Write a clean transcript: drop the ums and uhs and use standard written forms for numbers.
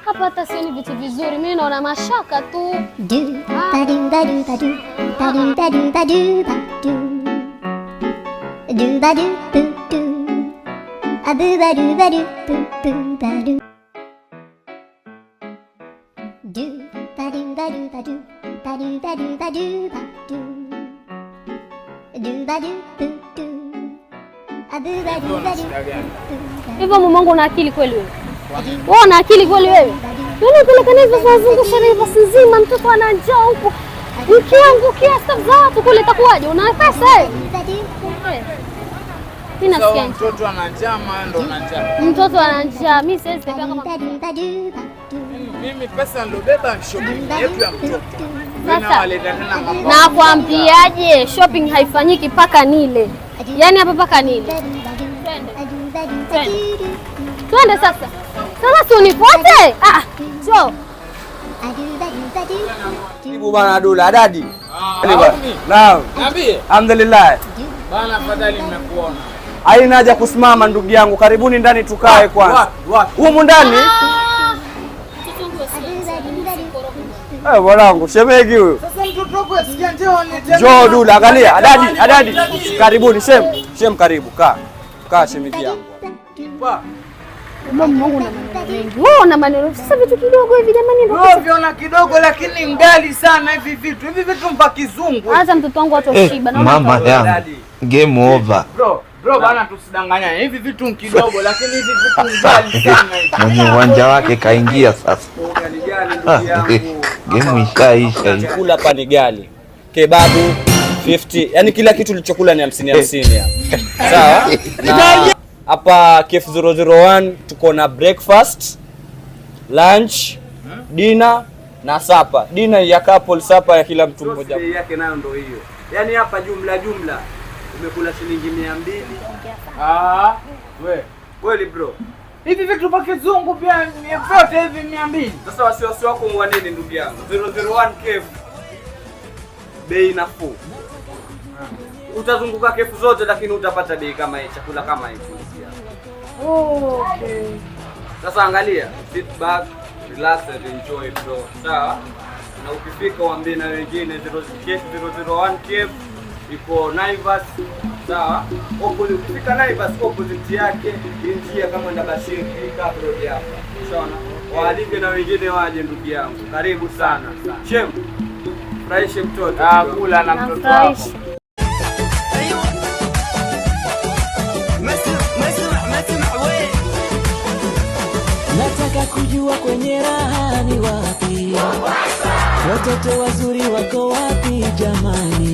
Hapa hata sioni vitu vizuri. Mimi naona mashaka tu. Hivyo mumongo una akili kweli wewe? Wewe una akili kweli wewe? Yule pelekana hivyo wazungusha hivyo nzima, mtoto ana njaa huko. Ukiangukia staff za watu kule itakuwaje? Una pesa wewe? Mimi nasikia mtoto ana njaa, ndo ana njaa. Mtoto ana njaa. Mimi siwezi tembea kama mimi pesa ndo beba shopping yetu ya mtoto. Sasa na kwambiaje, shopping haifanyiki paka nile. Yaani hapa paka nile. Twende sasa. Sasa si unifuate? Njoo. Ibu bana Dula dadi. Naam. Niambie. Alhamdulillah. Bana fadhali nimekuona. Haina haja kusimama ndugu yangu. Karibuni ndani tukae kwanza. Humu ndani? Mwanangu, shemegi huyo. Sasa mtoto wako asikia njoo Njoo Dula, angalia. Adadi. Karibuni shem karibu. Kaa shemegi yangu. Kipa. Mama wangu na maneno mengi. Wewe una maneno. Sasa vitu kidogo hivi jamani ndio. Wewe unaona kidogo lakini ngali sana hivi vitu. Hivi vitu mpa kizungu. Hata mtoto wangu atoshiba na mama yangu. Game over. Bro bana tusidanganyane. Hivi vitu kidogo lakini hivi vitu ngali sana hivi. Mwenye uwanja wake kaingia sasa. Game ishaisha. Kula hapa ni gali. Kebabu 50. Yaani kila kitu ulichokula ni 50 hapa. Sawa? Na hapa Cafe 001 tuko na breakfast, lunch, dinner na supper. Dinner ya couple, supper ya kila mtu mmoja. Bei yake nayo ndio hiyo. Yaani hapa jumla umekula shilingi 200. We. Kweli bro. Hivi vitu pa kizungu pia vyote hivi 200. Sasa wasiwasi wako mwanene ndugu yangu. 001 Cafe. Bei nafuu. Utazunguka kefu zote lakini utapata bei kama hii, chakula kama hiki. Okay. Sasa angalia, sit back, relax and enjoy bro. Sawa? Na ukifika waambie na wengine 001 Cafe iko Naivas. Sawa? Ukifika Naivas opposite yake njia kama nda Bashir kabla ya. Sawa? Waalike na wengine waje ndugu yangu. Karibu sana. Shem. Furahishe mtoto. Kula na mtoto wako. Nataka kujua kwenye raha ni wapi, watoto wazuri wako wapi jamani.